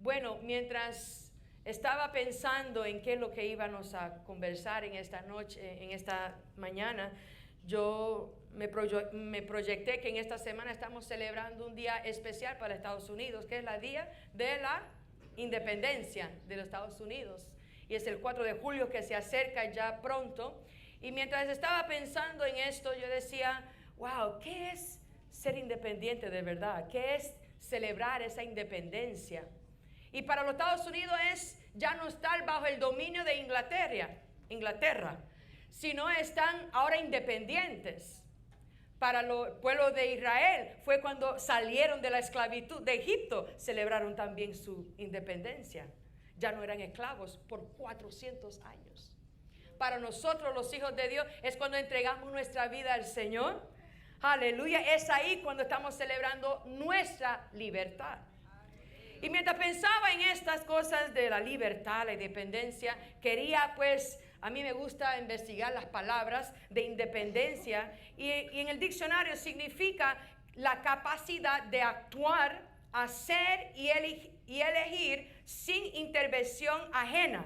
Bueno, mientras estaba pensando en qué es lo que íbamos a conversar en esta noche, en esta mañana, yo me proyecté que en esta semana estamos celebrando un día especial para Estados Unidos, que es el Día de la Independencia de los Estados Unidos. Y es el 4 de julio que se acerca ya pronto. Y mientras estaba pensando en esto, yo decía, wow, ¿qué es ser independiente de verdad? ¿Qué es celebrar esa independencia? Y para los Estados Unidos es ya no estar bajo el dominio de Inglaterra, sino están ahora independientes. Para el pueblo de Israel fue cuando salieron de la esclavitud de Egipto, celebraron también su independencia. Ya no eran esclavos por 400 años. Para nosotros los hijos de Dios es cuando entregamos nuestra vida al Señor. Aleluya, es ahí cuando estamos celebrando nuestra libertad. Y mientras pensaba en estas cosas de la libertad, la independencia, quería a mí me gusta investigar las palabras de independencia y en el diccionario significa la capacidad de actuar, hacer y elegir sin intervención ajena.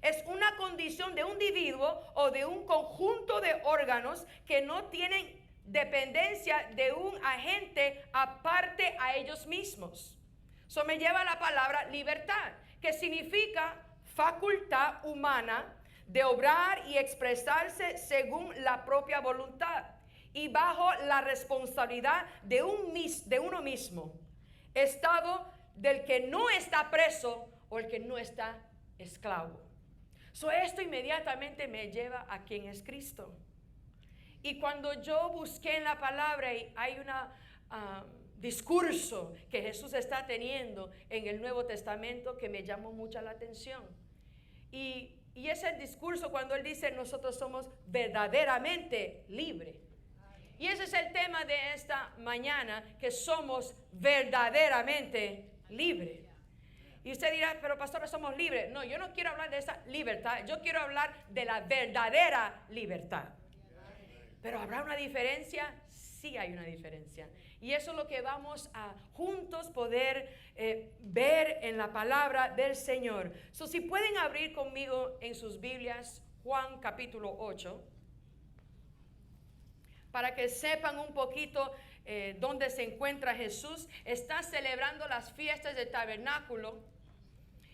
Es una condición de un individuo o de un conjunto de órganos que no tienen dependencia de un agente aparte a ellos mismos. Eso me lleva a la palabra libertad, que significa facultad humana de obrar y expresarse según la propia voluntad y bajo la responsabilidad de uno mismo, estado del que no está preso o el que no está esclavo. Esto inmediatamente me lleva a quién es Cristo. Y cuando yo busqué en la palabra, y hay una discurso que Jesús está teniendo en el Nuevo Testamento que me llamó mucho la atención. Y es el discurso cuando Él dice, nosotros somos verdaderamente libres. Y ese es el tema de esta mañana, que somos verdaderamente libres. Y usted dirá, pero pastora, somos libres. No, yo no quiero hablar de esa libertad, yo quiero hablar de la verdadera libertad. Pero ¿habrá una diferencia? Sí hay una diferencia. Y eso es lo que vamos a juntos poder ver en la palabra del Señor. Si pueden abrir conmigo en sus Biblias, Juan capítulo 8, para que sepan un poquito dónde se encuentra Jesús. Está celebrando las fiestas del tabernáculo.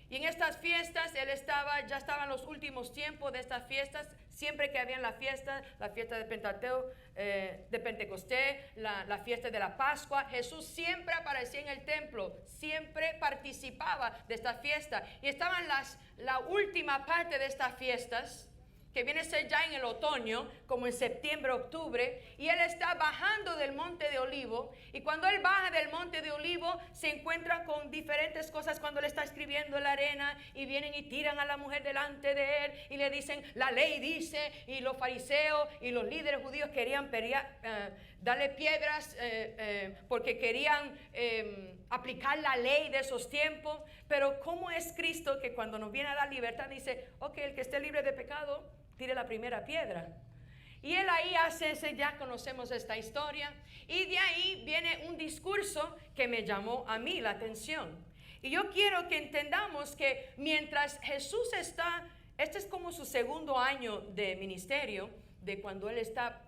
Y en estas fiestas, ya estaban los últimos tiempos de estas fiestas. Siempre que habían la fiesta de Pentateo, de Pentecostés, la fiesta de la Pascua, Jesús siempre aparecía en el templo, siempre participaba de esta fiesta. Y estaban la última parte de estas fiestas, que viene a ser ya en el otoño, como en septiembre, octubre, y Él está bajando del monte de Olivo, y cuando Él baja del monte de Olivo, se encuentra con diferentes cosas cuando Él está escribiendo en la arena, y vienen y tiran a la mujer delante de Él, y le dicen, la ley dice, y los fariseos y los líderes judíos querían darle piedras, porque querían aplicar la ley de esos tiempos. Pero ¿cómo es Cristo que cuando nos viene a dar libertad dice, ok, el que esté libre de pecado, tire la primera piedra? Y Él ahí ya conocemos esta historia, y de ahí viene un discurso que me llamó a mí la atención. Y yo quiero que entendamos que mientras Jesús este es como su segundo año de ministerio, de cuando Él está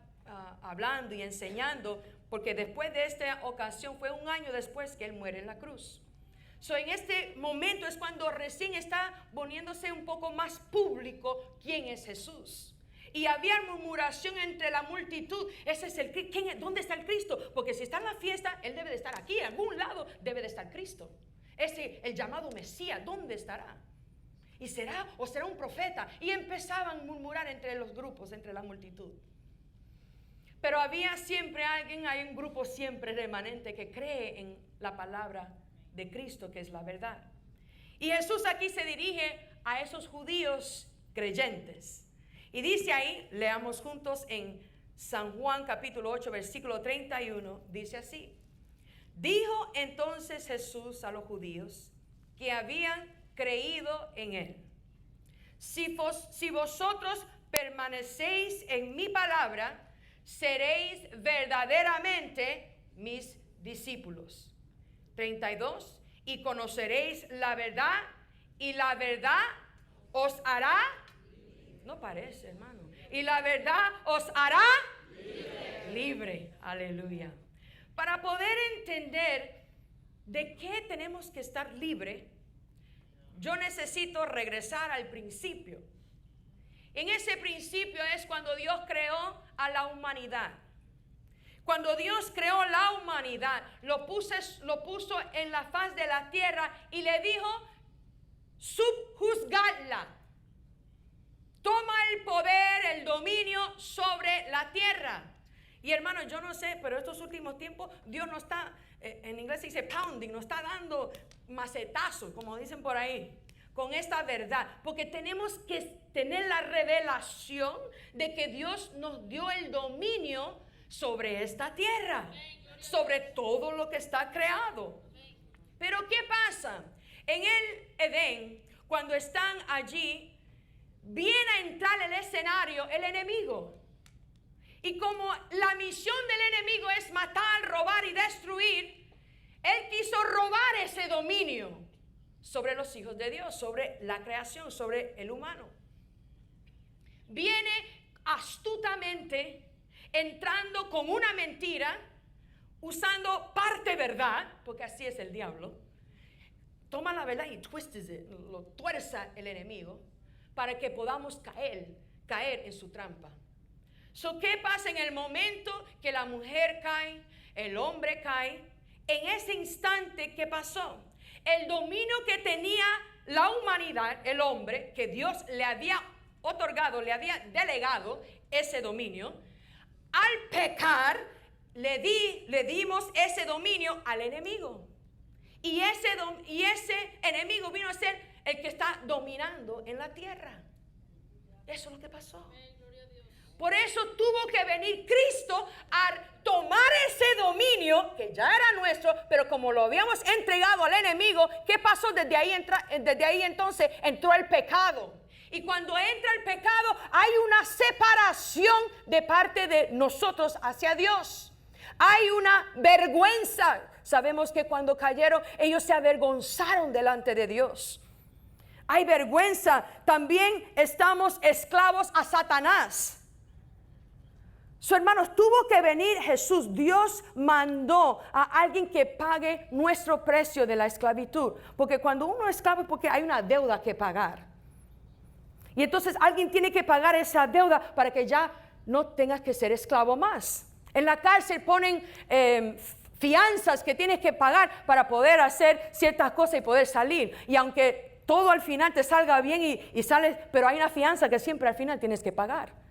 hablando y enseñando, porque después de esta ocasión fue un año después que Él muere en la cruz. En este momento es cuando recién está poniéndose un poco más público quién es Jesús. Y había murmuración entre la multitud. ¿Dónde está el Cristo? Porque si está en la fiesta, Él debe de estar aquí. En algún lado debe de estar Cristo. El llamado Mesías, ¿dónde estará? ¿Y será un profeta? Y empezaban a murmurar entre los grupos, entre la multitud. Pero había siempre hay un grupo siempre remanente que cree en la palabra de Cristo, que es la verdad. Y Jesús aquí se dirige a esos judíos creyentes. Y dice ahí, leamos juntos en San Juan capítulo 8, versículo 31, dice así. Dijo entonces Jesús a los judíos que habían creído en Él. Si vosotros permanecéis en mi palabra, seréis verdaderamente mis discípulos. 32. y conoceréis la verdad, y la verdad os hará, no parece, hermano, y la verdad os hará libre. Aleluya. Para poder entender de qué tenemos que estar libre, yo necesito regresar al principio. En ese principio es cuando Dios creó a la humanidad. Cuando Dios creó la humanidad, lo puso en la faz de la tierra y le dijo, subjuzgadla. Toma el poder, el dominio sobre la tierra. Y hermano, yo no sé, pero estos últimos tiempos Dios nos está, en inglés se dice pounding, nos está dando macetazos, como dicen por ahí, con esta verdad. Porque tenemos que tener la revelación de que Dios nos dio el dominio sobre esta tierra, sobre todo lo que está creado. Pero ¿qué pasa? En el Edén, cuando están allí, viene a entrar el escenario el enemigo. Y como la misión del enemigo es matar, robar y destruir, él quiso robar ese dominio sobre los hijos de Dios, sobre la creación, sobre el humano. Viene astutamente entrando con una mentira, usando parte verdad, porque así es el diablo. Toma la verdad y lo tuerza el enemigo para que podamos caer en su trampa. ¿Qué pasa en el momento que la mujer cae, el hombre cae? En ese instante, ¿qué pasó? El dominio que tenía la humanidad, el hombre, que Dios le había otorgado, le había delegado ese dominio, al pecar, le dimos ese dominio al enemigo. Y ese enemigo vino a ser el que está dominando en la tierra. Eso es lo que pasó. Por eso tuvo que venir Cristo a tomar ese dominio que ya era nuestro, pero como lo habíamos entregado al enemigo, ¿qué pasó? Desde ahí entonces entró el pecado. Y cuando entra el pecado hay una separación de parte de nosotros hacia Dios. Hay una vergüenza. Sabemos que cuando cayeron ellos se avergonzaron delante de Dios. Hay vergüenza. También estamos esclavos a Satanás. Hermanos, tuvo que venir Jesús. Dios mandó a alguien que pague nuestro precio de la esclavitud. Porque cuando uno es esclavo es porque hay una deuda que pagar. Y entonces alguien tiene que pagar esa deuda para que ya no tengas que ser esclavo más. En la cárcel ponen fianzas que tienes que pagar para poder hacer ciertas cosas y poder salir. Y aunque todo al final te salga bien y sales, pero hay una fianza que siempre al final tienes que pagar.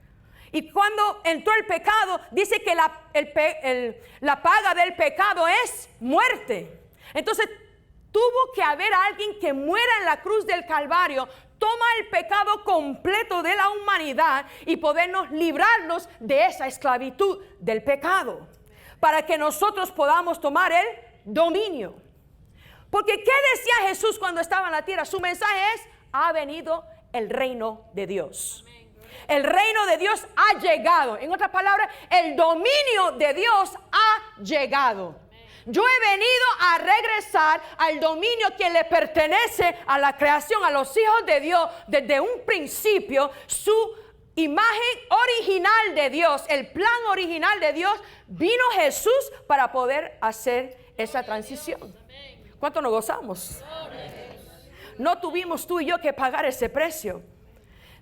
Y cuando entró el pecado, dice que la paga del pecado es muerte. Entonces tuvo que haber alguien que muera en la cruz del Calvario, toma el pecado completo de la humanidad y podernos librarnos de esa esclavitud del pecado, para que nosotros podamos tomar el dominio. Porque ¿qué decía Jesús cuando estaba en la tierra? Su mensaje es: ha venido el reino de Dios. El reino de Dios ha llegado. En otras palabras, el dominio de Dios ha llegado. Yo he venido a regresar al dominio que le pertenece a la creación, a los hijos de Dios. Desde un principio, su imagen original de Dios, el plan original de Dios, vino Jesús para poder hacer esa transición. ¿Cuánto nos gozamos? No tuvimos tú y yo que pagar ese precio.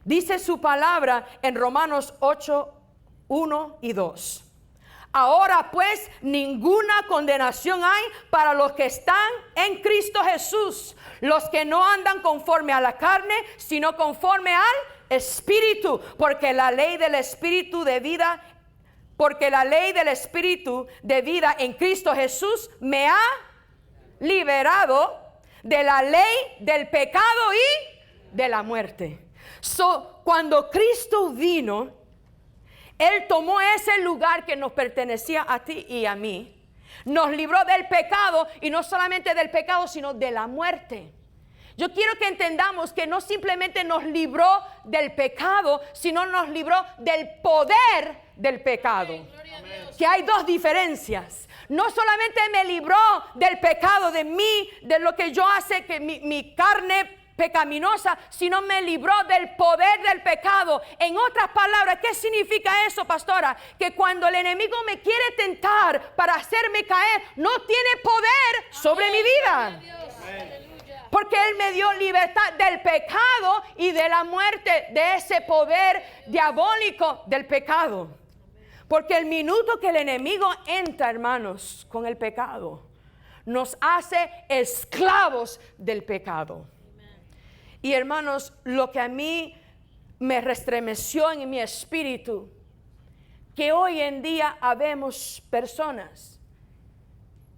Dice su palabra en Romanos 8, 1 y 2. Ahora pues ninguna condenación hay para los que están en Cristo Jesús, los que no andan conforme a la carne, sino conforme al Espíritu, porque la ley del Espíritu de vida en Cristo Jesús me ha liberado de la ley del pecado y de la muerte. Cuando Cristo vino, Él tomó ese lugar que nos pertenecía a ti y a mí. Nos libró del pecado, y no solamente del pecado, sino de la muerte. Yo quiero que entendamos que no simplemente nos libró del pecado, sino nos libró del poder del pecado. Que hay dos diferencias. no solamente me libró del pecado de mí, de lo que yo hace, que mi carne pecaminosa, sino me libró del poder del pecado. En otras palabras, ¿qué significa eso, pastora? Que cuando el enemigo me quiere tentar para hacerme caer, no tiene poder sobre mi vida. Porque Él me dio libertad del pecado y de la muerte, de ese poder diabólico del pecado. Porque el minuto que el enemigo entra, hermanos, con el pecado, nos hace esclavos del pecado. Y hermanos, lo que a mí me restremeció en mi espíritu, que hoy en día habemos personas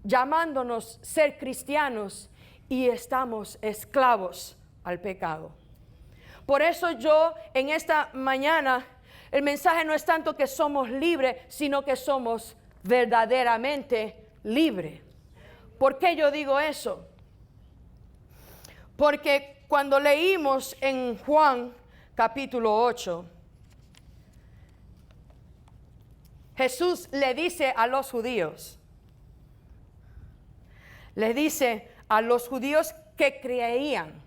llamándonos ser cristianos y estamos esclavos al pecado. Por eso yo en esta mañana, el mensaje no es tanto que somos libres, sino que somos verdaderamente libres. ¿Por qué yo digo eso? Porque cuando leímos en Juan capítulo 8, Jesús le dice a los judíos, le dice a los judíos que creían,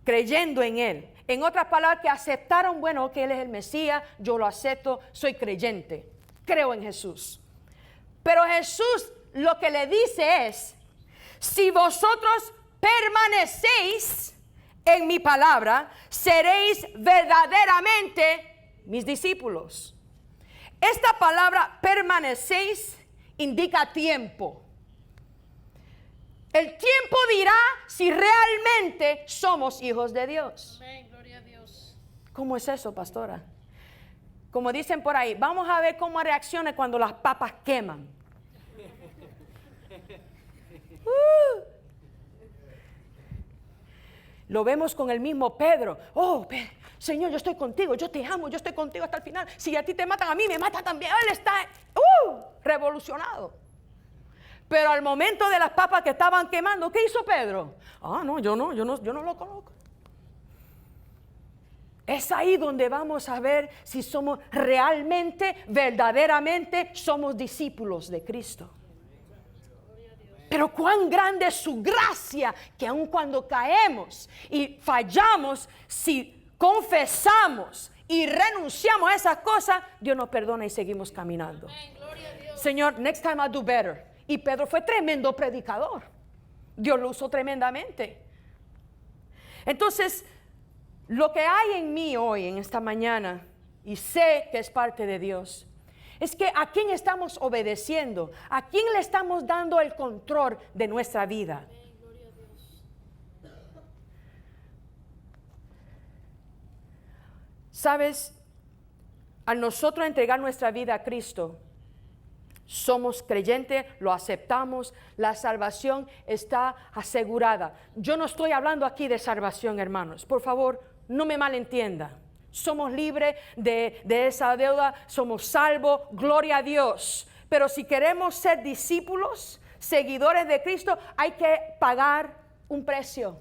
creyendo en Él. En otras palabras, que aceptaron, bueno, que Él es el Mesías, yo lo acepto, soy creyente, creo en Jesús. Pero Jesús lo que le dice es, si vosotros permanecéis en mi palabra, seréis verdaderamente mis discípulos. Esta palabra permanecéis indica tiempo. El tiempo dirá si realmente somos hijos de Dios. Amén, gloria a Dios. ¿Cómo es eso, pastora? Como dicen por ahí, vamos a ver cómo reacciona cuando las papas queman. Lo vemos con el mismo Pedro. Oh, Señor, yo estoy contigo, yo te amo, yo estoy contigo hasta el final. Si a ti te matan, a mí me matan también. Él está revolucionado. Pero al momento de las papas que estaban quemando, ¿qué hizo Pedro? No, yo no lo conozco. Es ahí donde vamos a ver si somos realmente, verdaderamente, somos discípulos de Cristo. Pero cuán grande es su gracia, que aun cuando caemos y fallamos, si confesamos y renunciamos a esas cosas, Dios nos perdona y seguimos caminando. Señor, next time I'll do better. Y Pedro fue tremendo predicador. Dios lo usó tremendamente. Entonces, lo que hay en mí hoy, en esta mañana, y sé que es parte de Dios, es que a quién estamos obedeciendo, a quién le estamos dando el control de nuestra vida. Sabes, al nosotros entregar nuestra vida a Cristo, somos creyentes, lo aceptamos, la salvación está asegurada. Yo no estoy hablando aquí de salvación, hermanos, por favor, no me malentienda. Somos libres de esa deuda, somos salvos, gloria a Dios. Pero si queremos ser discípulos, seguidores de Cristo, hay que pagar un precio.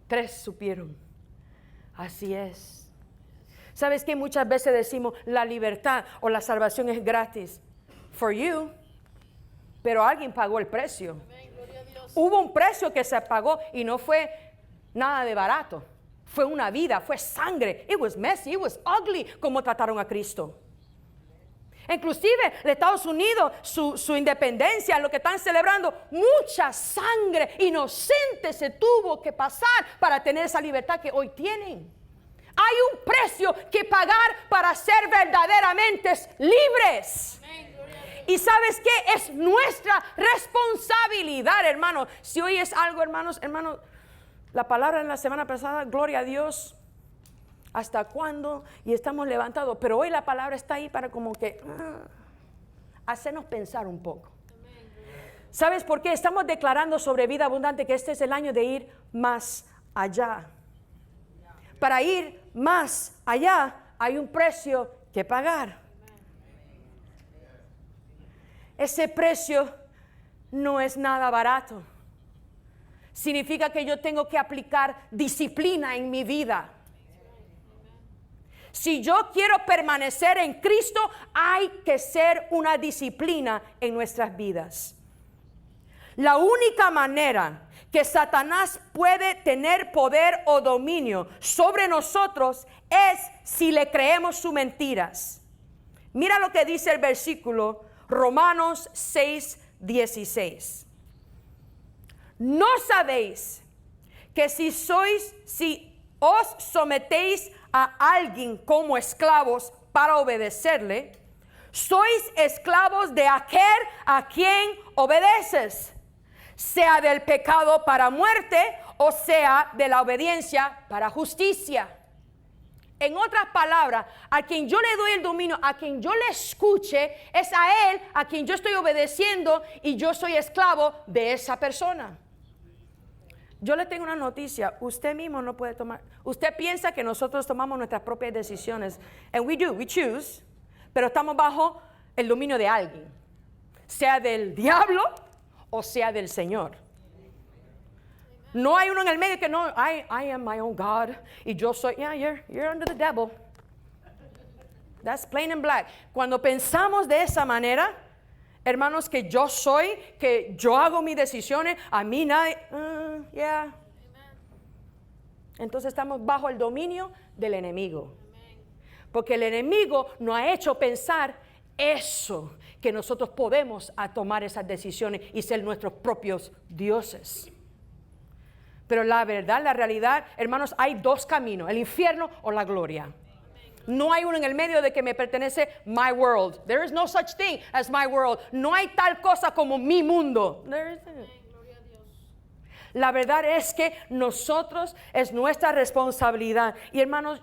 3 supieron. Así es. ¿Sabes qué? Muchas veces decimos la libertad o la salvación es gratis. For you. Pero alguien pagó el precio. Hubo un precio que se pagó y no fue nada de barato. Fue una vida, fue sangre. It was messy, it was ugly como trataron a Cristo. Inclusive en Estados Unidos, su independencia, lo que están celebrando, mucha sangre inocente se tuvo que pasar para tener esa libertad que hoy tienen. Hay un precio que pagar para ser verdaderamente libres. Y ¿sabes qué? Es nuestra responsabilidad, hermano. Si hoy es algo, hermanos, la palabra en la semana pasada, gloria a Dios, ¿hasta cuándo? Y estamos levantados, pero hoy la palabra está ahí para como que hacernos pensar un poco. ¿Sabes por qué? Estamos declarando sobre vida abundante que este es el año de ir más allá. Para ir más allá hay un precio que pagar. Ese precio no es nada barato. Significa que yo tengo que aplicar disciplina en mi vida. Si yo quiero permanecer en Cristo, hay que ser una disciplina en nuestras vidas. La única manera que Satanás puede tener poder o dominio sobre nosotros es si le creemos sus mentiras. Mira lo que dice el versículo Romanos 6:16. ¿No sabéis que si os sometéis a alguien como esclavos para obedecerle, sois esclavos de aquel a quien obedeces, sea del pecado para muerte o sea de la obediencia para justicia? En otras palabras, a quien yo le doy el dominio, a quien yo le escuche, es a él a quien yo estoy obedeciendo y yo soy esclavo de esa persona. Yo le tengo una noticia, usted mismo no puede tomar, usted piensa que nosotros tomamos nuestras propias decisiones, and we choose, pero estamos bajo el dominio de alguien, sea del diablo o sea del Señor. No hay uno en el medio que no, I am my own God, y yo soy, yeah, you're under the devil. That's plain and black. Cuando pensamos de esa manera, hermanos, que yo soy, que yo hago mis decisiones, a mí nadie, yeah. Entonces estamos bajo el dominio del enemigo. Porque el enemigo nos ha hecho pensar eso, que nosotros podemos tomar esas decisiones y ser nuestros propios dioses. Pero la verdad, la realidad, hermanos, hay dos caminos, el infierno o la gloria. No hay uno en el medio de que me pertenece my world. There is no such thing as my world. No hay tal cosa como mi mundo. La verdad es que nosotros, es nuestra responsabilidad. Y hermanos,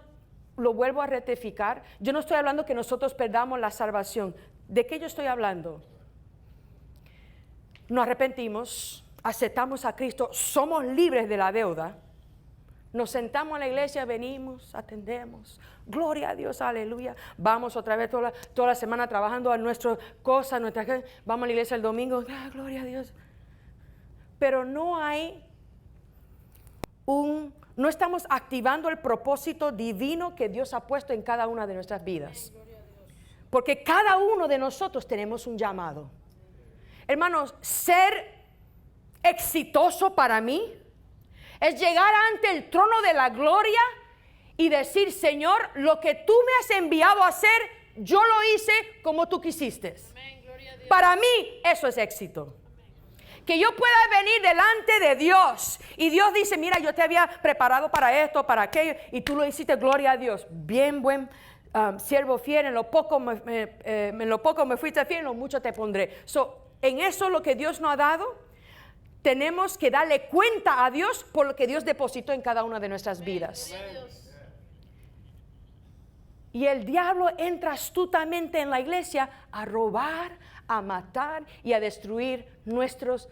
lo vuelvo a rectificar. Yo no estoy hablando que nosotros perdamos la salvación. ¿De qué yo estoy hablando? Nos arrepentimos, aceptamos a Cristo, somos libres de la deuda. Nos sentamos en la iglesia, venimos, atendemos. Gloria a Dios, aleluya. Vamos otra vez toda la semana trabajando a nuestras cosas, vamos a la iglesia el domingo, gloria a Dios. Pero no estamos activando el propósito divino que Dios ha puesto en cada una de nuestras vidas. Porque cada uno de nosotros tenemos un llamado. Hermanos, ser exitoso para mí es llegar ante el trono de la gloria y decir, Señor, lo que tú me has enviado a hacer, yo lo hice como tú quisiste. Para mí eso es éxito. Que yo pueda venir delante de Dios y Dios dice, mira, yo te había preparado para esto, para aquello, y tú lo hiciste, gloria a Dios. Bien, buen siervo fiel, en lo poco me fuiste fiel, en lo mucho te pondré. En eso lo que Dios nos ha dado, tenemos que darle cuenta a Dios por lo que Dios depositó en cada una de nuestras vidas. Y el diablo entra astutamente en la iglesia a robar, a matar y a destruir nuestros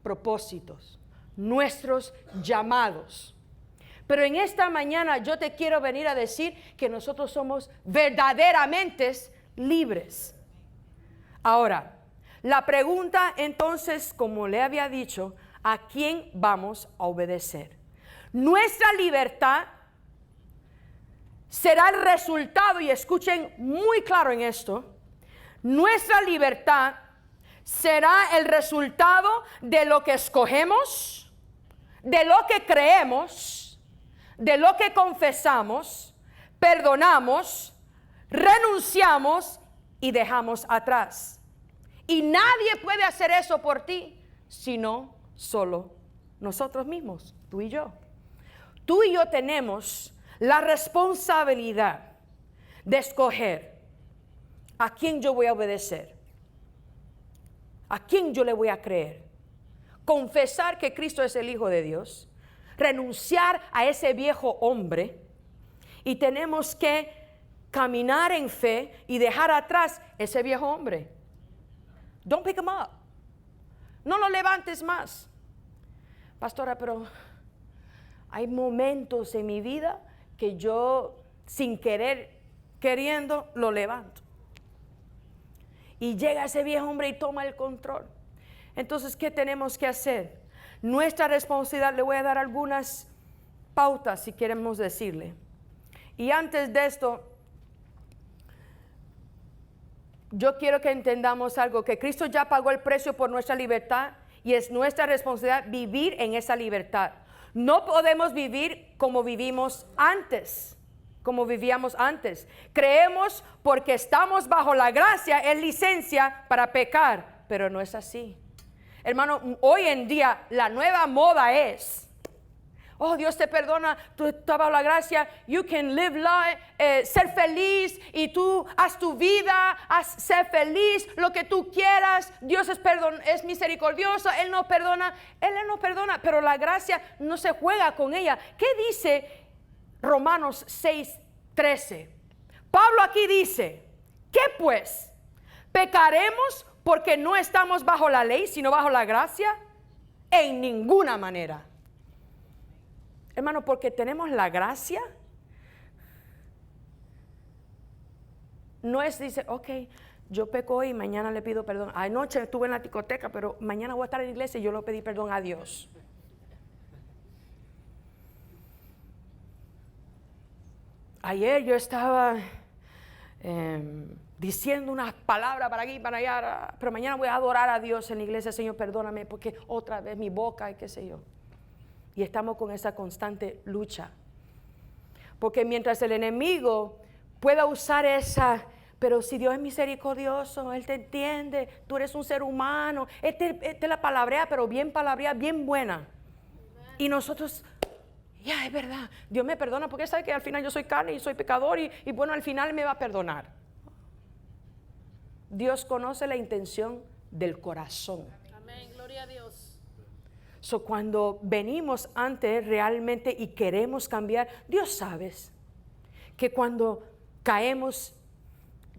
propósitos, nuestros llamados. Pero en esta mañana yo te quiero venir a decir que nosotros somos verdaderamente libres. Ahora, la pregunta entonces, como le había dicho, ¿a quién vamos a obedecer? Nuestra libertad será el resultado, y escuchen muy claro en esto, nuestra libertad será el resultado de lo que escogemos, de lo que creemos, de lo que confesamos, perdonamos, renunciamos y dejamos atrás. Y nadie puede hacer eso por ti, sino solo nosotros mismos, tú y yo. Tú y yo tenemos la responsabilidad de escoger a quién yo voy a obedecer, a quién yo le voy a creer, confesar que Cristo es el Hijo de Dios, renunciar a ese viejo hombre, y tenemos que caminar en fe y dejar atrás ese viejo hombre. Don't pick him up. No lo levantes más. Pastora, pero hay momentos en mi vida que yo, sin querer, queriendo, lo levanto. Y llega ese viejo hombre y toma el control. Entonces, ¿qué tenemos que hacer? Nuestra responsabilidad, le voy a dar algunas pautas si queremos decirle. Y antes de esto, yo quiero que entendamos algo, que Cristo ya pagó el precio por nuestra libertad y es nuestra responsabilidad vivir en esa libertad. No podemos vivir como vivimos antes, como vivíamos antes. Creemos porque estamos bajo la gracia, es licencia para pecar, pero no es así. Hermano, hoy en día la nueva moda es, oh, Dios te perdona, tú estás bajo la gracia, you can live life, ser feliz y tú haz tu vida, ser feliz, lo que tú quieras. Dios es misericordioso, Él nos perdona, pero la gracia no se juega con ella. ¿Qué dice Romanos 6:13? Pablo aquí dice, ¿qué pues? ¿Pecaremos porque no estamos bajo la ley, sino bajo la gracia? En ninguna manera. Hermano, porque tenemos la gracia, no es, dice, ok, yo peco hoy y mañana le pido perdón. Anoche estuve en la discoteca, pero mañana voy a estar en la iglesia y yo le pedí perdón a Dios. Ayer yo estaba diciendo unas palabras para aquí y para allá, pero mañana voy a adorar a Dios en la iglesia. Señor, perdóname porque otra vez mi boca y qué sé yo. Y estamos con esa constante lucha. Porque mientras el enemigo pueda usar esa, pero si Dios es misericordioso, Él te entiende, tú eres un ser humano, Él te la palabrea, pero bien palabrea, bien buena. Y nosotros, ya es verdad, Dios me perdona porque sabe que al final yo soy carne y soy pecador y bueno, al final me va a perdonar. Dios conoce la intención del corazón. Amén, gloria a Dios. So, cuando venimos ante Él realmente y queremos cambiar, Dios sabe que cuando caemos,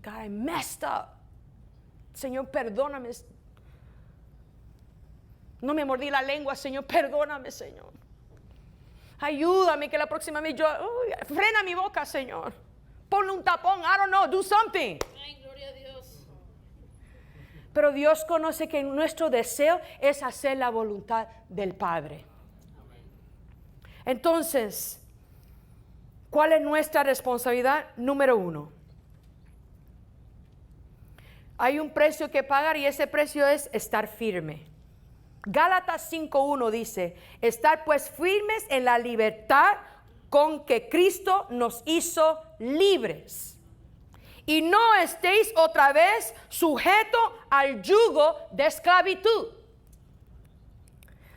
God, I messed up. Señor, perdóname. No me mordí la lengua, Señor, perdóname, Señor. Ayúdame que la próxima vez frena mi boca, Señor. Ponle un tapón, I don't know, do something. Ay, gloria a Dios. Pero Dios conoce que nuestro deseo es hacer la voluntad del Padre. Entonces, ¿cuál es nuestra responsabilidad? Número 1. Hay un precio que pagar y ese precio es estar firme. Gálatas 5:1 dice, estar pues firmes en la libertad con que Cristo nos hizo libres. Y no estéis otra vez sujetos al yugo de esclavitud.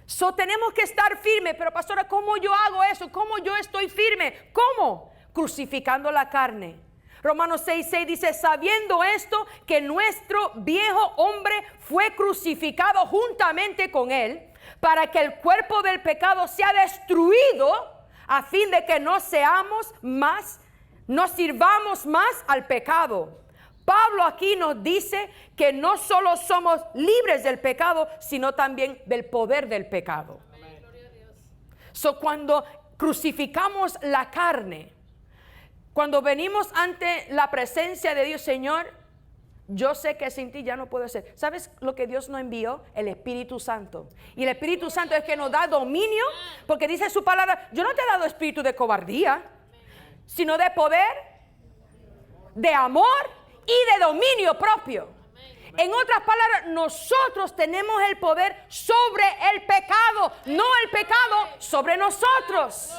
So tenemos que estar firmes, pero pastora, ¿cómo yo hago eso? ¿Cómo yo estoy firme? ¿Cómo? Crucificando la carne. Romanos 6:6 dice, sabiendo esto, que nuestro viejo hombre fue crucificado juntamente con él, para que el cuerpo del pecado sea destruido, a fin de que no sirvamos más al pecado. Pablo aquí nos dice que no solo somos libres del pecado, sino también del poder del pecado. So, cuando crucificamos la carne, cuando venimos ante la presencia de Dios, Señor, yo sé que sin ti ya no puedo hacer. ¿Sabes lo que Dios nos envió? El Espíritu Santo. Y el Espíritu Santo es que nos da dominio, porque dice su palabra, yo no te he dado espíritu de cobardía, sino de poder, de amor y de dominio propio. En otras palabras, nosotros tenemos el poder sobre el pecado, no el pecado sobre nosotros.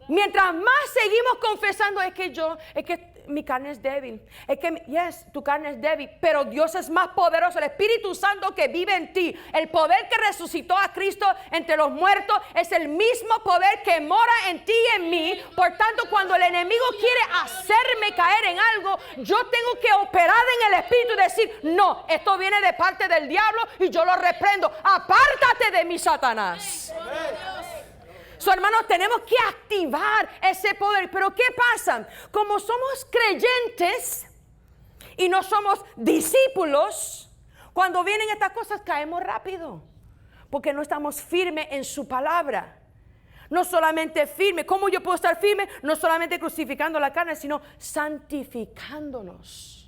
Mientras más seguimos confesando, es que mi carne es débil. Es que, yes, tu carne es débil, pero Dios es más poderoso. El Espíritu Santo que vive en ti, el poder que resucitó a Cristo entre los muertos, es el mismo poder que mora en ti y en mí. Por tanto, cuando el enemigo quiere hacerme caer en algo, yo tengo que operar en el Espíritu y decir, no, esto viene de parte del diablo y yo lo reprendo. Apártate de mí, Satanás. So, hermanos, tenemos que activar ese poder. Pero ¿qué pasa? Como somos creyentes y no somos discípulos, cuando vienen estas cosas caemos rápido, porque no estamos firmes en su palabra. No solamente firme, ¿cómo yo puedo estar firme? No solamente crucificando la carne, sino santificándonos.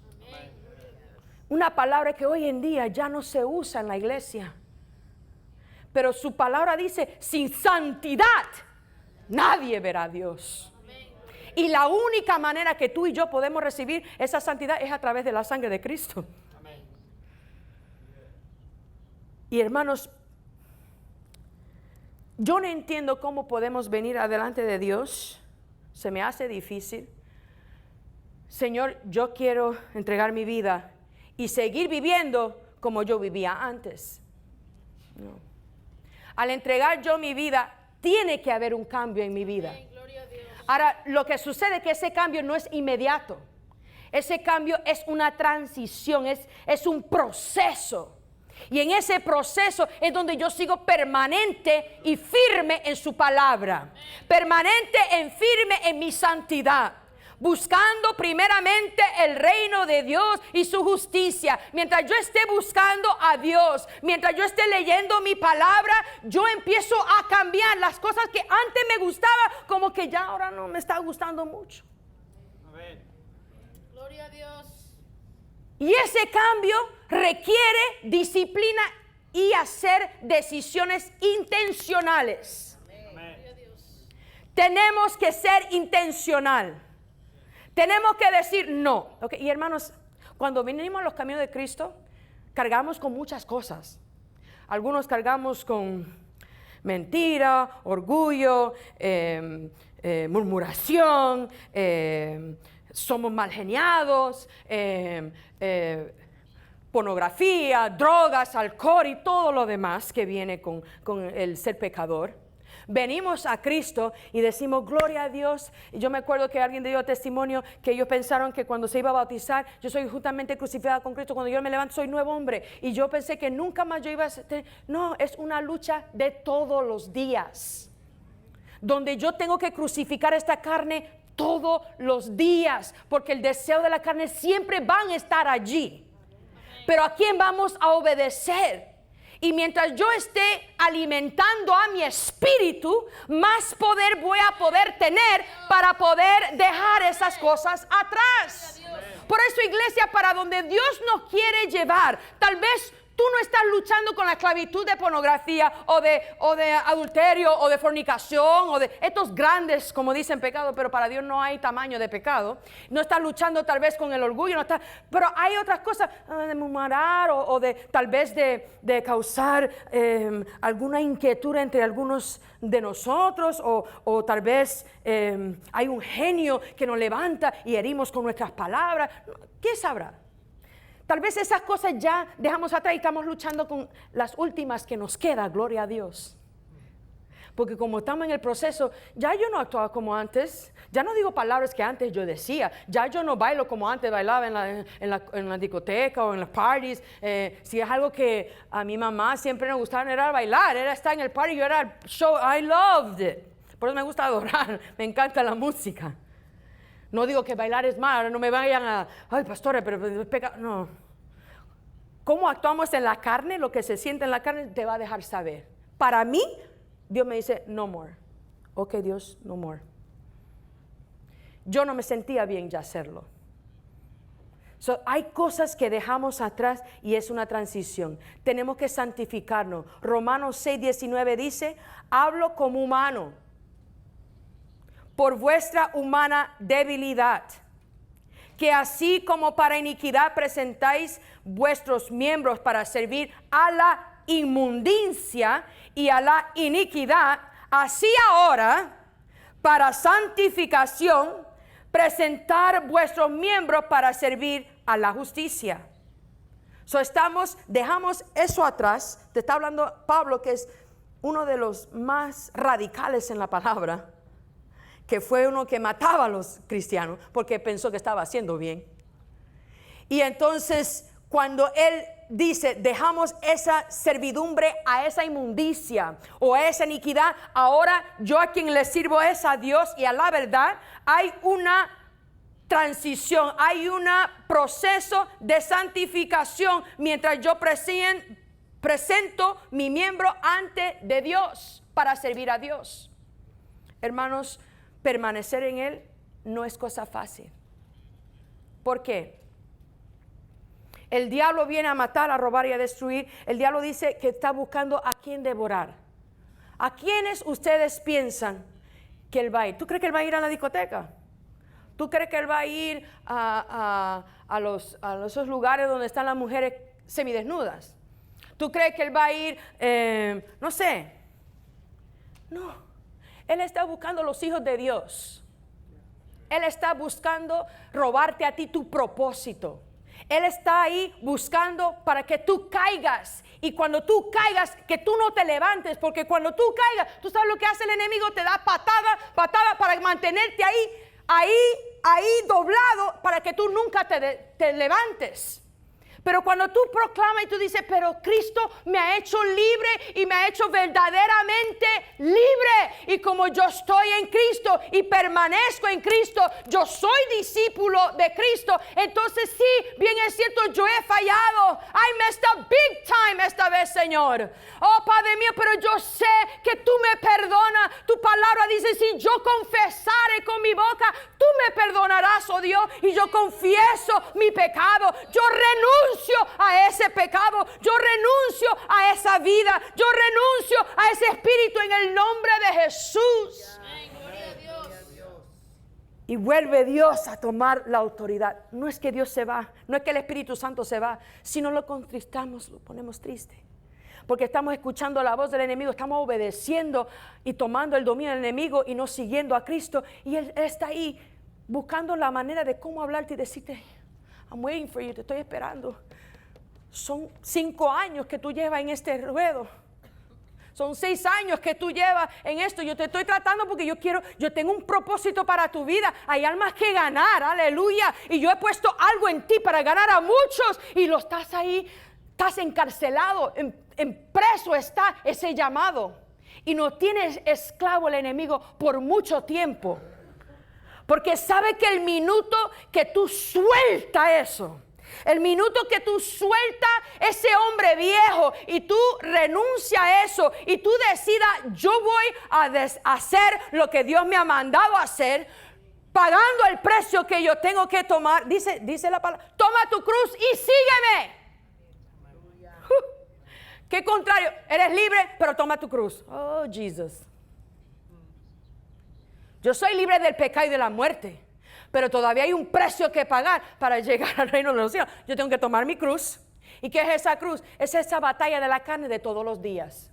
Una palabra que hoy en día ya no se usa en la iglesia. Pero su palabra dice, sin santidad nadie verá a Dios. Y la única manera que tú y yo podemos recibir esa santidad es a través de la sangre de Cristo. Amén. Y hermanos, yo no entiendo cómo podemos venir adelante de Dios. Se me hace difícil. Señor, yo quiero entregar mi vida y seguir viviendo como yo vivía antes. No. Al entregar yo mi vida, tiene que haber un cambio en mi vida. Amén, gloria a Dios. Ahora, lo que sucede es que ese cambio no es inmediato. Ese cambio es una transición, es un proceso. Y en ese proceso es donde yo sigo permanente y firme en su palabra. Permanente y firme en mi santidad. Buscando primeramente el reino de Dios y su justicia. Mientras yo esté buscando a Dios, mientras yo esté leyendo mi palabra, yo empiezo a cambiar las cosas que antes me gustaba, como que ya ahora no me está gustando mucho. Amén. Gloria a Dios. Y ese cambio requiere disciplina y hacer decisiones intencionales. Amén. Gloria a Dios. Tenemos que ser intencional. Tenemos que decir no. Okay. Y hermanos, cuando venimos a los caminos de Cristo, cargamos con muchas cosas. Algunos cargamos con mentira, orgullo, murmuración, somos mal geniados, pornografía, drogas, alcohol y todo lo demás que viene con el ser pecador. Venimos a Cristo y decimos gloria a Dios. Y yo me acuerdo que alguien dio testimonio que ellos pensaron que cuando se iba a bautizar, yo soy justamente crucificada con Cristo, cuando yo me levanto soy nuevo hombre. Y yo pensé que nunca más yo iba a ser. No, es una lucha de todos los días, donde yo tengo que crucificar esta carne todos los días, porque el deseo de la carne siempre van a estar allí. Pero ¿a quién vamos a obedecer? Y mientras yo esté alimentando a mi espíritu, más poder voy a poder tener para poder dejar esas cosas atrás. Por eso, iglesia, para donde Dios nos quiere llevar, tal vez tú no estás luchando con la esclavitud de pornografía o de adulterio o de fornicación o de estos grandes, como dicen, pecados, pero para Dios no hay tamaño de pecado. No estás luchando tal vez con el orgullo, pero hay otras cosas de murmurar o de tal vez de causar alguna inquietud entre algunos de nosotros o tal vez hay un genio que nos levanta y herimos con nuestras palabras. ¿Qué sabrá? Tal vez esas cosas ya dejamos atrás y estamos luchando con las últimas que nos queda, gloria a Dios. Porque como estamos en el proceso, ya yo no actuaba como antes, ya no digo palabras que antes yo decía, ya yo no bailo como antes bailaba en la discoteca o en las parties. Si es algo que a mi mamá siempre me gustaba, era bailar, era estar en el party, yo era el show, I loved it. Por eso me gusta adorar, me encanta la música. No digo que bailar es malo, no me vayan a, ay, pastores, pero es pecado. No. Cómo actuamos en la carne, lo que se siente en la carne, te va a dejar saber. Para mí, Dios me dice, no more. Ok, Dios, no more. Yo no me sentía bien ya hacerlo. Hay cosas que dejamos atrás y es una transición. Tenemos que santificarnos. Romanos 6:19 dice, hablo como humano, por vuestra humana debilidad, que así como para iniquidad presentáis vuestros miembros para servir a la inmundicia y a la iniquidad, así ahora para santificación presentar vuestros miembros para servir a la justicia. Dejamos eso atrás. Te está hablando Pablo, que es uno de los más radicales en la palabra, que fue uno que mataba a los cristianos porque pensó que estaba haciendo bien. Y entonces cuando él dice, dejamos esa servidumbre a esa inmundicia o a esa iniquidad, ahora yo a quien le sirvo es a Dios y a la verdad, hay una transición, hay un proceso de santificación mientras yo presento mi miembro ante de Dios para servir a Dios. Hermanos, permanecer en Él no es cosa fácil. ¿Por qué? El diablo viene a matar, a robar y a destruir. El diablo dice que está buscando a quién devorar. ¿A quiénes ustedes piensan que Él va a ir? ¿Tú crees que Él va a ir a la discoteca? ¿Tú crees que él va a ir a esos lugares donde están las mujeres semidesnudas? ¿Tú crees que él va a ir, no sé? No, él está buscando los hijos de Dios. Él está buscando robarte a ti tu propósito. Él está ahí buscando para que tú caigas. Y cuando tú caigas, que tú no te levantes. Porque cuando tú caigas, tú sabes lo que hace el enemigo. Te da patada para mantenerte ahí doblado, para que tú nunca te levantes. Pero cuando tú proclamas y tú dices, pero Cristo me ha hecho libre y me ha hecho verdaderamente libre. Y como yo estoy en Cristo y permanezco en Cristo, yo soy discípulo de Cristo. Entonces sí, bien es cierto, yo he fallado. I messed up big time esta vez, Señor. Oh, Padre mío, pero yo sé que tú me perdonas. Tu palabra dice, si yo confesare con mi boca, tú me perdonarás, oh Dios. Y yo confieso mi pecado. Yo renuncio a ese pecado, yo renuncio a esa vida, yo renuncio a ese espíritu en el nombre de Jesús. Amén, gloria a Dios. Y vuelve Dios a tomar la autoridad. No es que Dios se va, no es que el Espíritu Santo se va, si no lo contristamos, lo ponemos triste. Porque estamos escuchando la voz del enemigo, estamos obedeciendo y tomando el dominio del enemigo y no siguiendo a Cristo. Y Él está ahí buscando la manera de cómo hablarte y decirte, I'm waiting for you, te estoy esperando. Son 5 años que tú llevas en este ruedo. Son 6 años que tú llevas en esto. Yo te estoy tratando porque yo tengo un propósito para tu vida. Hay almas que ganar, aleluya. Y yo he puesto algo en ti para ganar a muchos. Y lo estás ahí, estás encarcelado, en preso está ese llamado. Y no tienes esclavo el enemigo por mucho tiempo. Porque sabe que el minuto que tú sueltas eso, el minuto que tú sueltas ese hombre viejo y tú renuncias a eso y tú decidas, yo voy a hacer lo que Dios me ha mandado a hacer, pagando el precio que yo tengo que tomar, dice la palabra, toma tu cruz y sígueme. ¿Qué contrario? Eres libre, pero toma tu cruz. Oh, Jesus. Yo soy libre del pecado y de la muerte, pero todavía hay un precio que pagar para llegar al reino de los cielos. Yo tengo que tomar mi cruz. ¿Y qué es esa cruz? Es esa batalla de la carne de todos los días.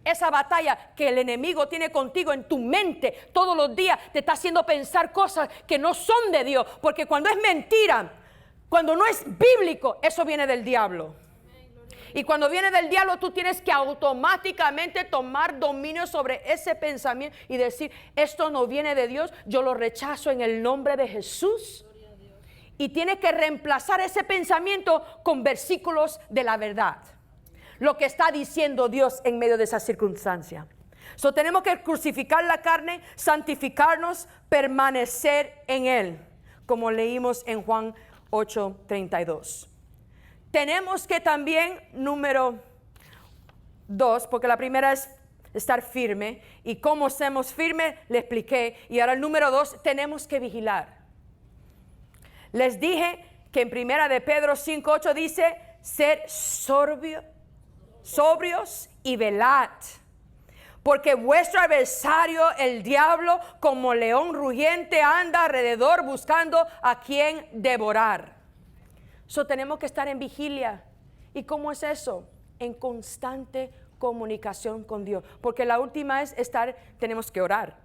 Esa batalla que el enemigo tiene contigo en tu mente todos los días, te está haciendo pensar cosas que no son de Dios. Porque cuando es mentira, cuando no es bíblico, eso viene del diablo. Y cuando viene del diablo, tú tienes que automáticamente tomar dominio sobre ese pensamiento y decir, esto no viene de Dios, yo lo rechazo en el nombre de Jesús. Y tienes que reemplazar ese pensamiento con versículos de la verdad. Lo que está diciendo Dios en medio de esa circunstancia. So, tenemos que crucificar la carne, santificarnos, permanecer en Él, como leímos en Juan 8:32. Tenemos que también, número 2, porque la primera es estar firme, y cómo somos firmes, le expliqué, y ahora el número 2, tenemos que vigilar. Les dije que en primera de Pedro 5:8 dice, ser sobrios y velad, porque vuestro adversario, el diablo, como león rugiente, anda alrededor buscando a quien devorar. So, tenemos que estar en vigilia. ¿Y cómo es eso? En constante comunicación con Dios. Porque la última es tenemos que orar.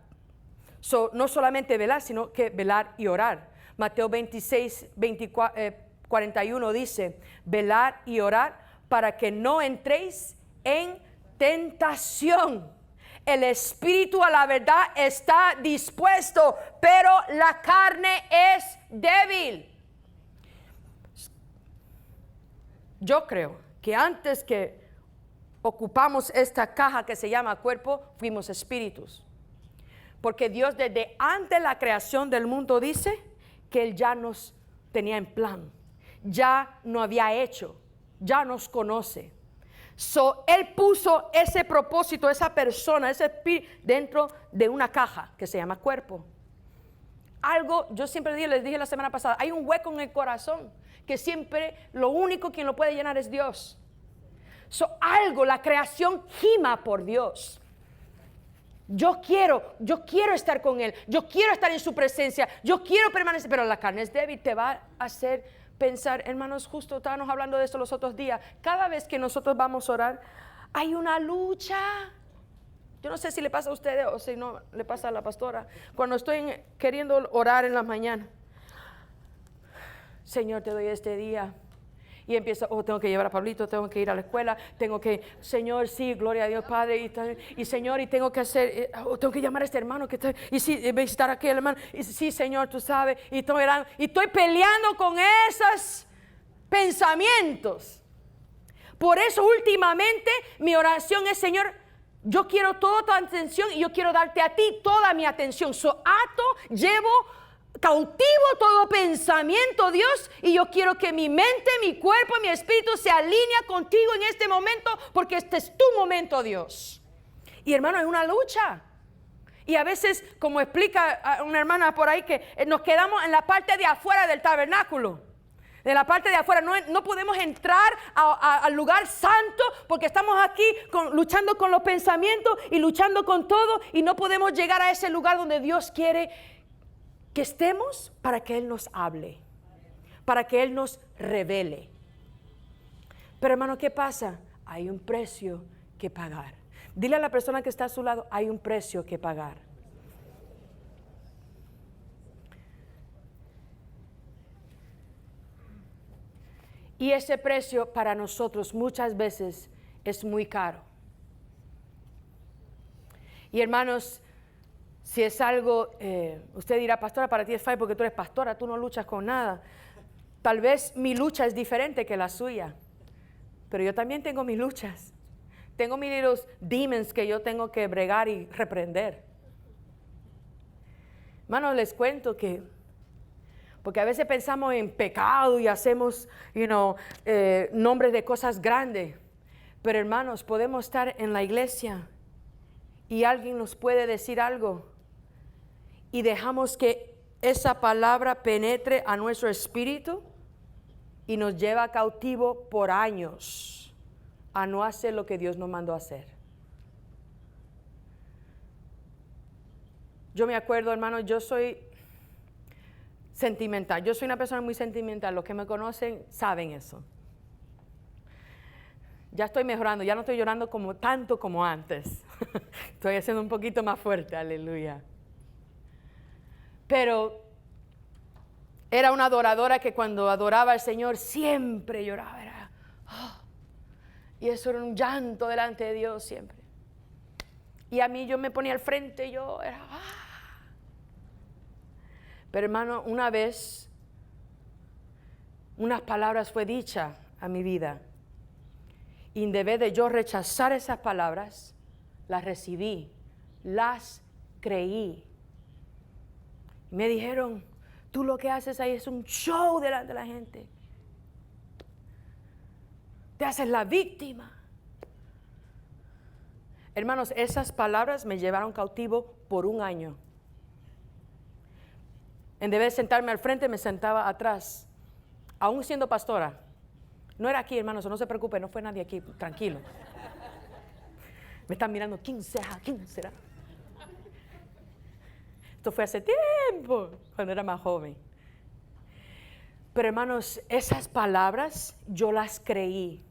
So, no solamente velar, sino que velar y orar. Mateo 26:41 dice, velar y orar para que no entréis en tentación. El espíritu a la verdad está dispuesto, pero la carne es débil. Yo creo que antes que ocupamos esta caja que se llama cuerpo, fuimos espíritus. Porque Dios desde antes de la creación del mundo dice que Él ya nos tenía en plan, ya nos había hecho, ya nos conoce. So, Él puso ese propósito, esa persona, ese espíritu dentro de una caja que se llama cuerpo. Algo, yo siempre les dije la semana pasada, hay un hueco en el corazón que siempre lo único quien lo puede llenar es Dios. So, algo, la creación gima por Dios. Yo quiero estar con Él. Yo quiero estar en su presencia. Yo quiero permanecer. Pero la carne es débil, te va a hacer pensar. Hermanos, justo estábamos hablando de esto los otros días. Cada vez que nosotros vamos a orar, hay una lucha. Yo no sé si le pasa a ustedes o si no le pasa a la pastora. Cuando estoy queriendo orar en la mañana, Señor, te doy este día. Y empiezo, tengo que llevar a Pablito, tengo que ir a la escuela, Señor, sí, gloria a Dios, Padre, y Señor, y tengo que hacer, tengo que llamar a este hermano que está, y sí, visitar a aquel hermano, y sí, Señor, tú sabes, y estoy peleando con esos pensamientos. Por eso últimamente mi oración es, Señor, yo quiero toda tu atención y yo quiero darte a ti toda mi atención. Llevo cautivo todo pensamiento, Dios, y yo quiero que mi mente, mi cuerpo, mi espíritu se alinea contigo en este momento, porque este es tu momento, Dios. Y hermano, es una lucha. Y a veces, como explica una hermana por ahí, que nos quedamos en la parte de afuera del tabernáculo. De la parte de afuera, no podemos entrar al lugar santo porque estamos aquí luchando con los pensamientos y luchando con todo, y no podemos llegar a ese lugar donde Dios quiere que estemos, para que Él nos hable, para que Él nos revele. Pero hermano, ¿qué pasa? Hay un precio que pagar. Dile a la persona que está a su lado, hay un precio que pagar. Y ese precio para nosotros muchas veces es muy caro. Y hermanos, si es algo, usted dirá, pastora, para ti es fácil porque tú eres pastora, tú no luchas con nada. Tal vez mi lucha es diferente que la suya, pero yo también tengo mis luchas. Tengo mis little demons que yo tengo que bregar y reprender. Hermanos, les cuento que, porque a veces pensamos en pecado y hacemos, nombres de cosas grandes. Pero hermanos, podemos estar en la iglesia y alguien nos puede decir algo y dejamos que esa palabra penetre a nuestro espíritu y nos lleva cautivo por años a no hacer lo que Dios nos mandó a hacer. Yo me acuerdo, hermano, yo soy sentimental. Yo soy una persona muy sentimental. Los que me conocen saben eso. Ya estoy mejorando, ya no estoy llorando tanto como antes. Estoy haciendo un poquito más fuerte, aleluya. Pero era una adoradora que cuando adoraba al Señor siempre lloraba. Y eso era un llanto delante de Dios siempre. Y a mí yo me ponía al frente y yo era... Pero hermano, una vez, unas palabras fue dicha a mi vida. Y en vez de yo rechazar esas palabras, las recibí, las creí. Me dijeron, tú lo que haces ahí es un show delante de la gente. Te haces la víctima. Hermanos, esas palabras me llevaron cautivo por un año. En vez de sentarme al frente, me sentaba atrás, aún siendo pastora. No era aquí, hermanos, no se preocupe, no fue nadie aquí, tranquilo. Me están mirando, ¿quién será? ¿Quién será? Esto fue hace tiempo, cuando era más joven. Pero hermanos, esas palabras yo las creí.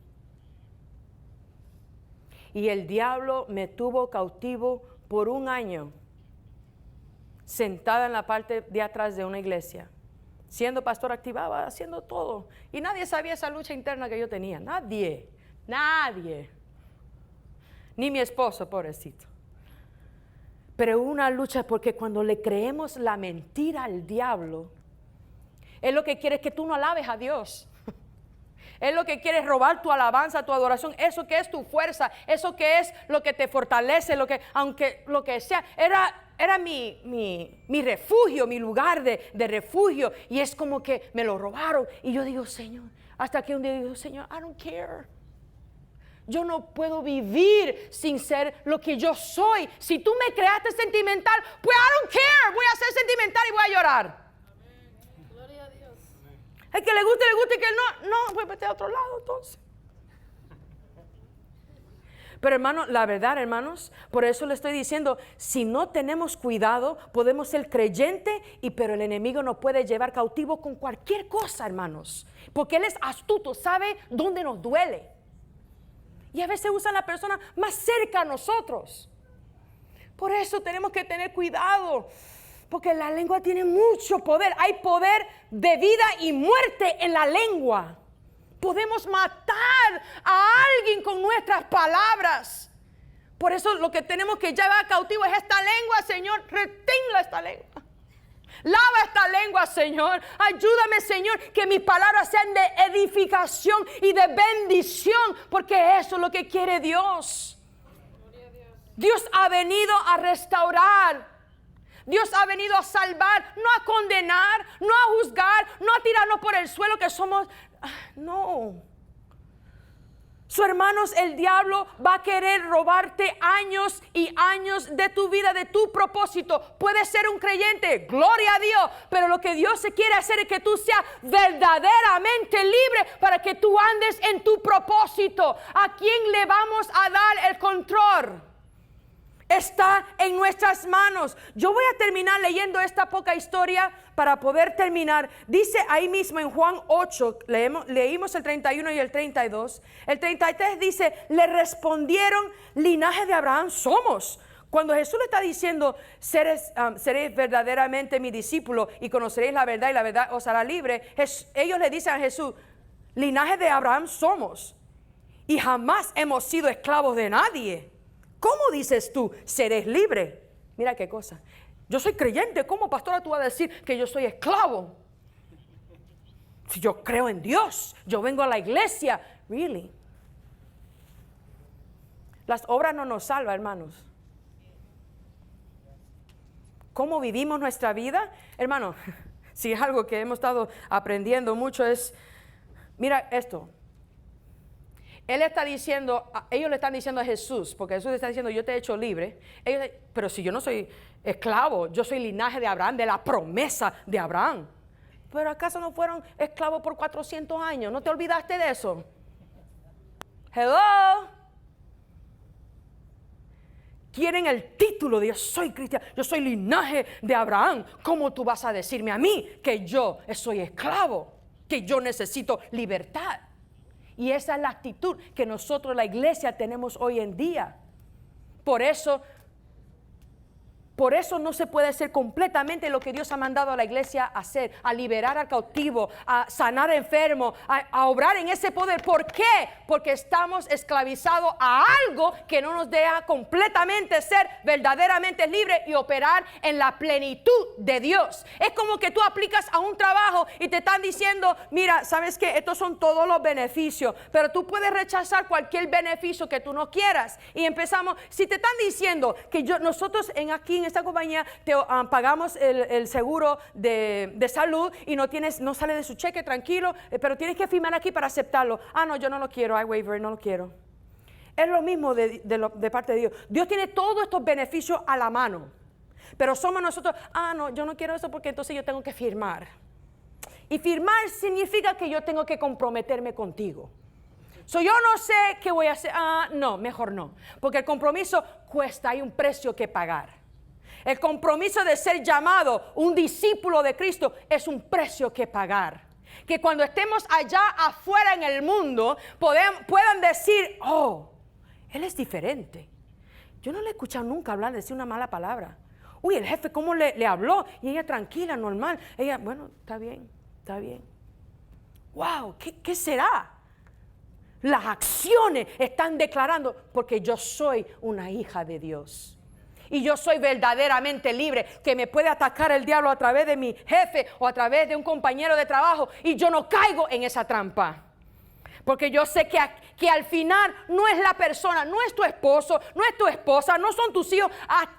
Y el diablo me tuvo cautivo por un año, sentada en la parte de atrás de una iglesia, siendo pastor activada, haciendo todo. Y nadie sabía esa lucha interna que yo tenía. Nadie. Ni mi esposo, pobrecito. Pero una lucha, porque cuando le creemos la mentira al diablo, él lo que quiere es que tú no alabes a Dios. Él lo que quiere es robar tu alabanza, tu adoración, eso que es tu fuerza, eso que es lo que te fortalece, aunque lo que sea, era mi refugio, mi lugar de refugio. Y es como que me lo robaron. Y yo digo, Señor, hasta que un día digo, Señor, I don't care. Yo no puedo vivir sin ser lo que yo soy. Si tú me creaste sentimental, pues I don't care. Voy a ser sentimental y voy a llorar. Amén. Gloria a Dios. El que le guste y que no, pues vete a otro lado entonces. Pero hermano, la verdad, hermanos, por eso le estoy diciendo, si no tenemos cuidado, podemos ser creyentes, pero el enemigo nos puede llevar cautivo con cualquier cosa, hermanos. Porque él es astuto, sabe dónde nos duele. Y a veces usa a la persona más cerca a nosotros. Por eso tenemos que tener cuidado, porque la lengua tiene mucho poder. Hay poder de vida y muerte en la lengua. Podemos matar a alguien con nuestras palabras. Por eso lo que tenemos que llevar cautivo es esta lengua, Señor. Reténla esta lengua. Lava esta lengua, Señor. Ayúdame, Señor, que mis palabras sean de edificación y de bendición, porque eso es lo que quiere Dios. Dios ha venido a restaurar. Dios ha venido a salvar, no a condenar, no a juzgar, no a tirarnos por el suelo que somos. No. Hermanos, el diablo va a querer robarte años y años de tu vida, de tu propósito. Puedes ser un creyente, gloria a Dios, pero lo que Dios se quiere hacer es que tú seas verdaderamente libre para que tú andes en tu propósito. ¿A quién le vamos a dar el control? Está en nuestras manos. Yo voy a terminar leyendo esta poca historia para poder terminar. Dice ahí mismo en Juan 8, leímos el 31 y el 32. El 33 dice, le respondieron, linaje de Abraham somos. Cuando Jesús le está diciendo, seréis verdaderamente mi discípulo y conoceréis la verdad y la verdad os hará libre, ellos le dicen a Jesús, linaje de Abraham somos y jamás hemos sido esclavos de nadie. ¿Cómo dices tú, seréis libre? Mira qué cosa. Yo soy creyente, ¿cómo, pastora, tú vas a decir que yo soy esclavo? Si yo creo en Dios, yo vengo a la iglesia. Really? Las obras no nos salvan, hermanos. ¿Cómo vivimos nuestra vida? Hermano, si es algo que hemos estado aprendiendo mucho es, mira esto. Él está diciendo, ellos le están diciendo a Jesús, porque Jesús le está diciendo, yo te he hecho libre. Pero si yo no soy esclavo, yo soy linaje de Abraham, de la promesa de Abraham. ¿Pero acaso no fueron esclavos por 400 años? ¿No te olvidaste de eso? Hello. Quieren el título de yo soy cristiano, yo soy linaje de Abraham. ¿Cómo tú vas a decirme a mí que yo soy esclavo? Que yo necesito libertad. Y esa es la actitud que nosotros, la iglesia, tenemos hoy en día. Por eso no se puede hacer completamente lo que Dios ha mandado a la iglesia a hacer, a liberar al cautivo, a sanar enfermo, a obrar en ese poder. ¿Por qué? Porque estamos esclavizados a algo que no nos deja completamente ser verdaderamente libres y operar en la plenitud de Dios. Es como que tú aplicas a un trabajo y te están diciendo, mira, ¿sabes qué? Estos son todos los beneficios, pero tú puedes rechazar cualquier beneficio que tú no quieras. Y empezamos, si te están diciendo que nosotros aquí en esta compañía te pagamos el seguro de salud y no sale de su cheque, tranquilo, pero tienes que firmar aquí para aceptarlo. No, yo no lo quiero, I waiver, no lo quiero. Es lo mismo de parte de Dios. Dios tiene todos estos beneficios a la mano, pero somos nosotros, no, yo no quiero eso porque entonces yo tengo que firmar. Y firmar significa que yo tengo que comprometerme contigo. Yo no sé qué voy a hacer. No, mejor no, porque el compromiso cuesta, hay un precio que pagar. El compromiso de ser llamado un discípulo de Cristo es un precio que pagar. Que cuando estemos allá afuera en el mundo puedan decir, él es diferente. Yo no le he escuchado nunca decir una mala palabra. Uy, el jefe cómo le habló y ella tranquila, normal. Ella, bueno, está bien. Wow, ¿qué será? Las acciones están declarando, porque yo soy una hija de Dios. Y yo soy verdaderamente libre, que me puede atacar el diablo a través de mi jefe o a través de un compañero de trabajo y yo no caigo en esa trampa. Porque yo sé que al final no es la persona, no es tu esposo, no es tu esposa, no son tus hijos.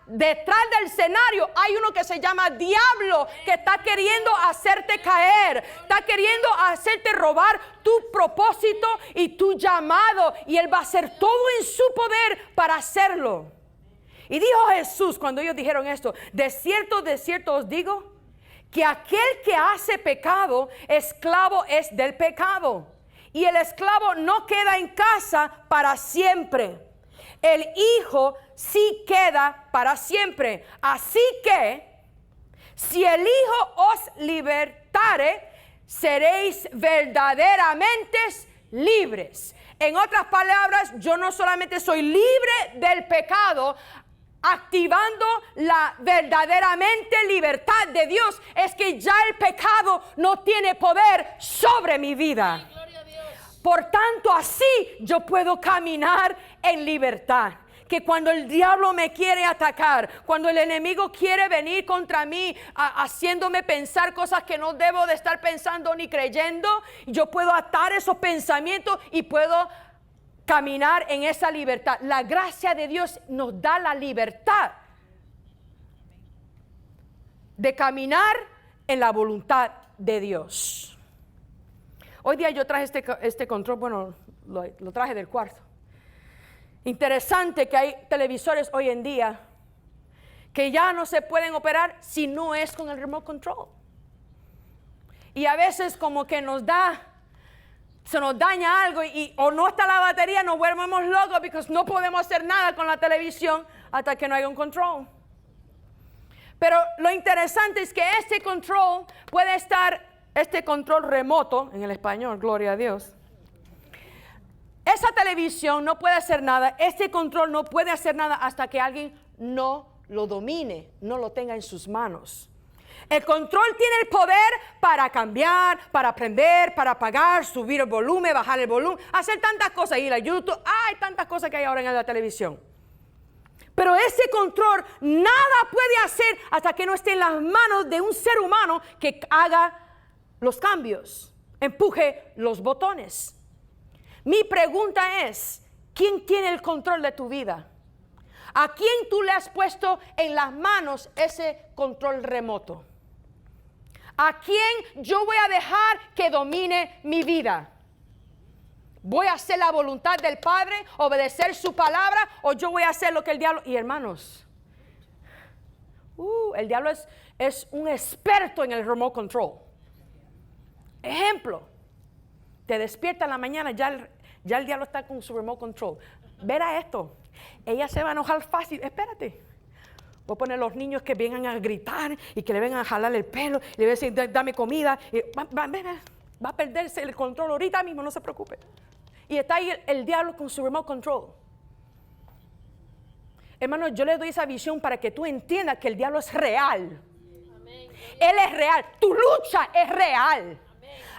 Detrás del escenario hay uno que se llama diablo, que está queriendo hacerte caer, está queriendo hacerte robar tu propósito y tu llamado. Y él va a hacer todo en su poder para hacerlo. Y dijo Jesús cuando ellos dijeron esto, de cierto os digo, que aquel que hace pecado, esclavo es del pecado. Y el esclavo no queda en casa para siempre. el Hijo sí queda para siempre. Así que, si el Hijo os libertare, seréis verdaderamente libres. En otras palabras, yo no solamente soy libre del pecado, activando la verdaderamente libertad de Dios, es que ya el pecado no tiene poder sobre mi vida. Gloria a Dios. Por tanto, así yo puedo caminar en libertad. Que cuando el diablo me quiere atacar, cuando el enemigo quiere venir contra mí, haciéndome pensar cosas que no debo de estar pensando ni creyendo, yo puedo atar esos pensamientos y puedo caminar en esa libertad. La gracia de Dios nos da la libertad de caminar en la voluntad de Dios. Hoy día yo traje este control, bueno, lo traje del cuarto. Interesante que hay televisores hoy en día que ya no se pueden operar si no es con el remote control. Y a veces como que se nos daña algo o no está la batería, nos volvemos locos porque no podemos hacer nada con la televisión hasta que no haya un control. Pero lo interesante es que este control puede estar, este control remoto, en el español, gloria a Dios. Esa televisión no puede hacer nada, este control no puede hacer nada hasta que alguien no lo domine, no lo tenga en sus manos. El control tiene el poder para cambiar, para prender, para apagar, subir el volumen, bajar el volumen, hacer tantas cosas, ir a YouTube, hay tantas cosas que hay ahora en la televisión. Pero ese control nada puede hacer hasta que no esté en las manos de un ser humano que haga los cambios, empuje los botones. Mi pregunta es, ¿quién tiene el control de tu vida? ¿A quién tú le has puesto en las manos ese control remoto? ¿A quién yo voy a dejar que domine mi vida? ¿Voy a hacer la voluntad del Padre, obedecer su palabra, o yo voy a hacer lo que el diablo? Y hermanos, el diablo es un experto en el remote control. Ejemplo, te despierta en la mañana, ya el diablo está con su remote control. Verá esto, ella se va a enojar fácil, espérate. Voy a poner los niños que vengan a gritar y que le vengan a jalar el pelo, y le voy a decir, dame comida. Y va a perderse el control ahorita mismo, no se preocupe. Y está ahí el diablo con su remote control. Hermano, yo le doy esa visión para que tú entiendas que el diablo es real. Amén. Él es real, tu lucha es real.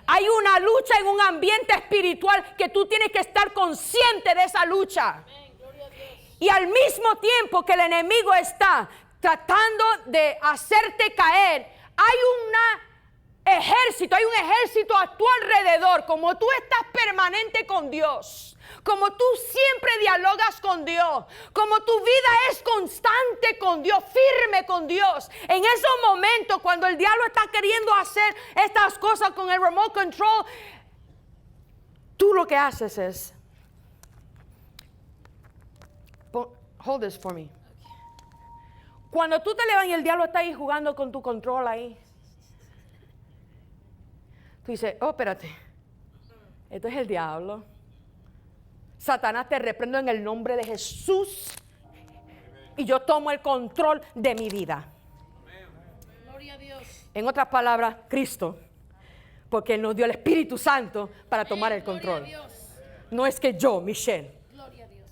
Hay una lucha en un ambiente espiritual que tú tienes que estar consciente de esa lucha. Amén. Gloria a Dios. Y al mismo tiempo que el enemigo está tratando de hacerte caer, hay un ejército a tu alrededor. Como tú estás permanente con Dios, como tú siempre dialogas con Dios, como tu vida es constante con Dios, firme con Dios, en esos momentos cuando el diablo está queriendo hacer estas cosas con el remote control, tú lo que haces es, hold this for me. Cuando tú te levantas y el diablo está ahí jugando con tu control ahí, tú dices, oh, espérate, esto es el diablo. Satanás, te reprendo en el nombre de Jesús y yo tomo el control de mi vida. Gloria a Dios. En otras palabras, Cristo, porque Él nos dio el Espíritu Santo para tomar el control. Gloria a Dios. No es que yo, Michelle. Gloria a Dios.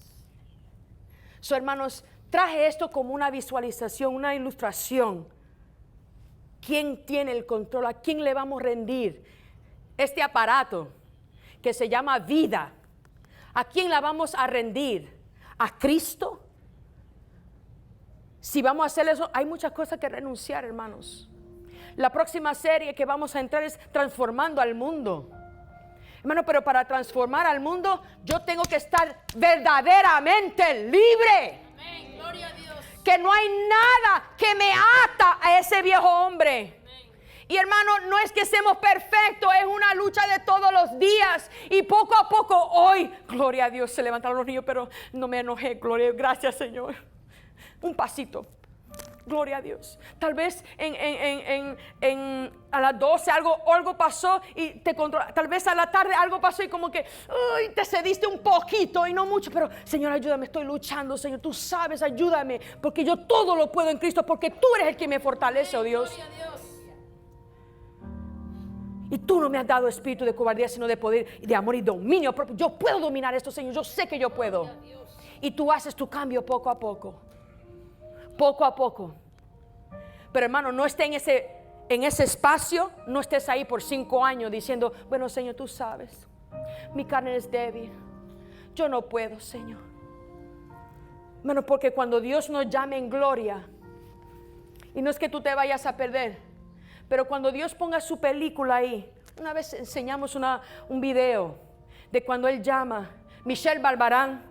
So, hermanos, traje esto como una visualización, una ilustración. ¿Quién tiene el control? ¿A quién le vamos a rendir este aparato que se llama vida? ¿A quién la vamos a rendir? ¿A Cristo? Si vamos a hacer eso, hay muchas cosas que renunciar, hermanos. La próxima serie que vamos a entrar es transformando al mundo. Hermano, pero para transformar al mundo, yo tengo que estar verdaderamente libre. Amén. Gloria a Dios. Que no hay nada que me ata a ese viejo hombre. Y hermano, no es que seamos perfectos, es una lucha de todos los días. Y poco a poco, hoy, gloria a Dios, se levantaron los niños, pero no me enojé, gloria a Dios, gracias Señor. Un pasito. Gloria a Dios. Tal vez a las 12 algo pasó y te controla. Tal vez a la tarde algo pasó y como que te cediste un poquito y no mucho. Pero Señor, ayúdame, estoy luchando. Señor, tú sabes, ayúdame. Porque yo todo lo puedo en Cristo. Porque tú eres el que me fortalece, oh Dios. Gloria a Dios. Y tú no me has dado espíritu de cobardía, sino de poder y de amor y dominio propio. Yo puedo dominar esto, Señor. Yo sé que yo puedo. Gloria a Dios. Y tú haces tu cambio poco a poco. Poco a poco. Pero hermano, no esté en ese espacio. No estés ahí por 5 años diciendo, bueno, Señor, tú sabes, mi carne es débil, yo no puedo, Señor. Hermano, porque cuando Dios nos llame en gloria, y no es que tú te vayas a perder, pero cuando Dios ponga su película ahí. Una vez enseñamos un video de cuando Él llama Michelle Barbarán,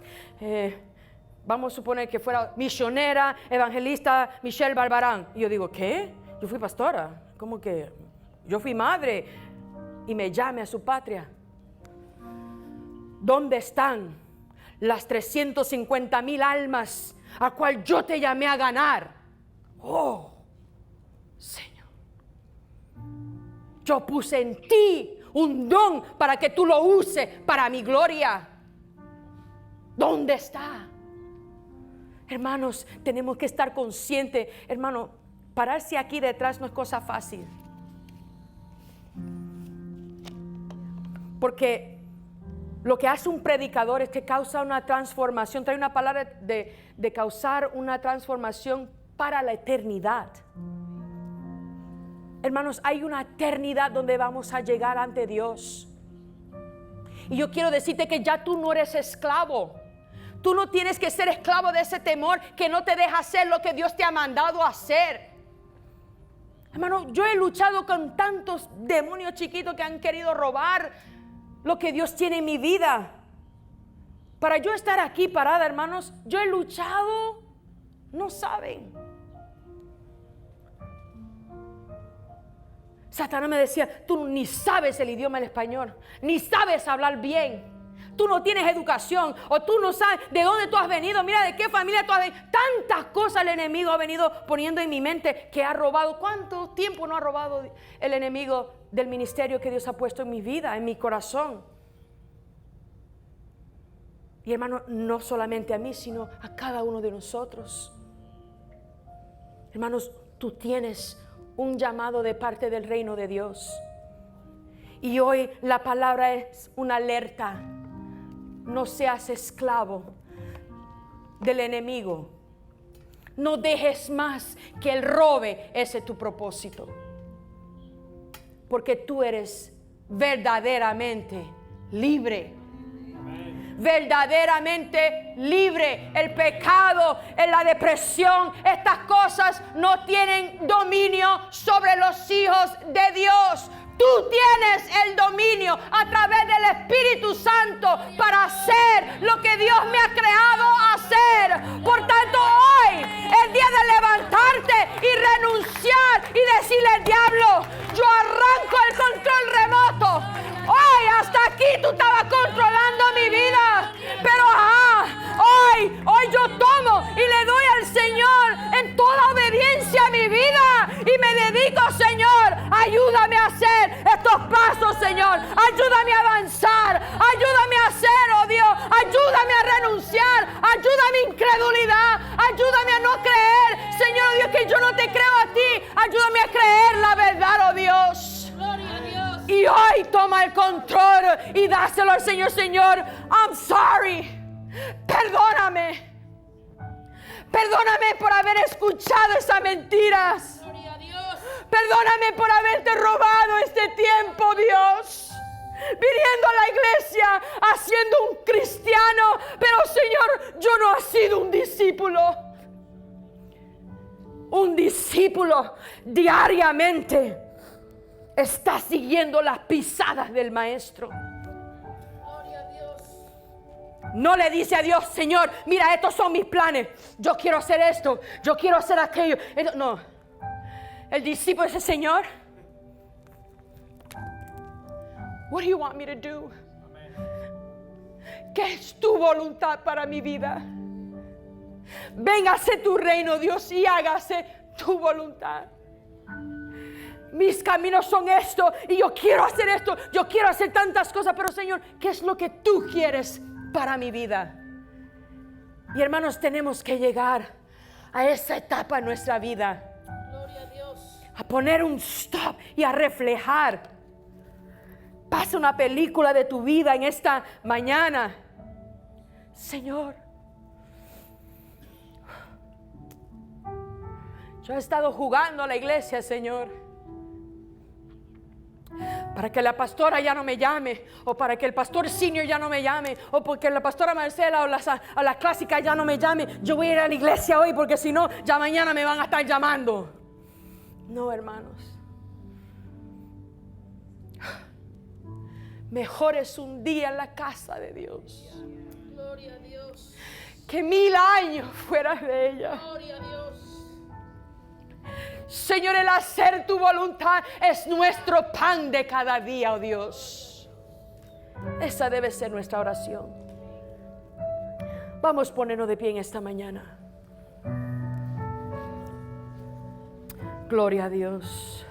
vamos a suponer que fuera misionera, evangelista Michelle Barbarán. Y yo digo, ¿qué? Yo fui pastora. ¿Cómo que? Yo fui madre y me llame a su patria. ¿Dónde están las 350,000 almas a cual yo te llamé a ganar? Oh, Señor. Yo puse en ti un don para que tú lo uses para mi gloria. ¿Dónde está? Hermanos, tenemos que estar conscientes. Hermano, pararse aquí detrás no es cosa fácil. Porque lo que hace un predicador es que causa una transformación. Trae una palabra de causar una transformación para la eternidad. Hermanos, hay una eternidad donde vamos a llegar ante Dios. Y yo quiero decirte que ya tú no eres esclavo. Tú no tienes que ser esclavo de ese temor que no te deja hacer lo que Dios te ha mandado a hacer. Hermano, yo he luchado con tantos demonios chiquitos que han querido robar lo que Dios tiene en mi vida. Para yo estar aquí parada, hermanos, yo he luchado, no saben. Satanás me decía, tú ni sabes el idioma del español, ni sabes hablar bien. Tú no tienes educación, o tú no sabes de dónde tú has venido, mira de qué familia tú has venido. Tantas cosas el enemigo ha venido poniendo en mi mente que ha robado. ¿Cuánto tiempo no ha robado el enemigo del ministerio que Dios ha puesto en mi vida, en mi corazón? Y hermano, no solamente a mí, sino a cada uno de nosotros. Hermanos, tú tienes un llamado de parte del reino de Dios. Y hoy la palabra es una alerta. No seas esclavo del enemigo. No dejes más que él robe ese tu propósito. Porque tú eres verdaderamente libre. Verdaderamente libre. El pecado, la depresión, estas cosas no tienen dominio sobre los hijos de Dios. Tú tienes el dominio a través del Espíritu Santo para hacer lo que Dios me ha creado a hacer. Por tanto, hoy es día de levantarte y renunciar y decirle al diablo, yo arranco el control remoto. Hoy hasta aquí tú estabas controlando mi vida, pero hoy yo tomo y le doy al Señor en toda obediencia a mi vida y me dedico, Señor, ayúdame a hacer estos pasos, Señor, ayúdame a avanzar, ayúdame a hacer, oh Dios, ayúdame a renunciar, ayúdame a mi incredulidad, ayúdame a no creer, Señor, oh Dios, que yo no te creo a ti, ayúdame a creer la verdad, oh Dios. Gloria a Dios. Y hoy toma el control y dáselo al Señor. Señor, I'm sorry. Perdóname. Perdóname por haber escuchado esas mentiras. Gloria a Dios. Perdóname por haberte robado este tiempo, Dios. Viniendo a la iglesia, haciendo un cristiano. Pero, Señor, yo no he sido un discípulo. Un discípulo diariamente está siguiendo las pisadas del maestro. Gloria a Dios. No le dice a Dios, Señor, mira, estos son mis planes. Yo quiero hacer esto, yo quiero hacer aquello. No. El discípulo dice, Señor, what do you want me to do? ¿Qué es tu voluntad para mi vida? Véngase tu reino, Dios, y hágase tu voluntad. Mis caminos son esto y yo quiero hacer esto, yo quiero hacer tantas cosas, pero Señor, ¿qué es lo que tú quieres para mi vida? Y hermanos, tenemos que llegar a esa etapa en nuestra vida, Gloria a Dios. a poner un stop y a reflejar. Pasa una película de tu vida en esta mañana. Señor, yo he estado jugando a la iglesia, Señor, para que la pastora ya no me llame, o para que el pastor senior ya no me llame, o porque la pastora Marcela o la clásica ya no me llame. Yo voy a ir a la iglesia hoy porque si no, ya mañana me van a estar llamando. No, hermanos. Mejor es un día en la casa de Dios Gloria a Dios. que 1000 años fuera de ella. Gloria a Dios. Señor, el hacer tu voluntad es nuestro pan de cada día, oh Dios. Esa debe ser nuestra oración. Vamos a ponernos de pie en esta mañana. Gloria a Dios.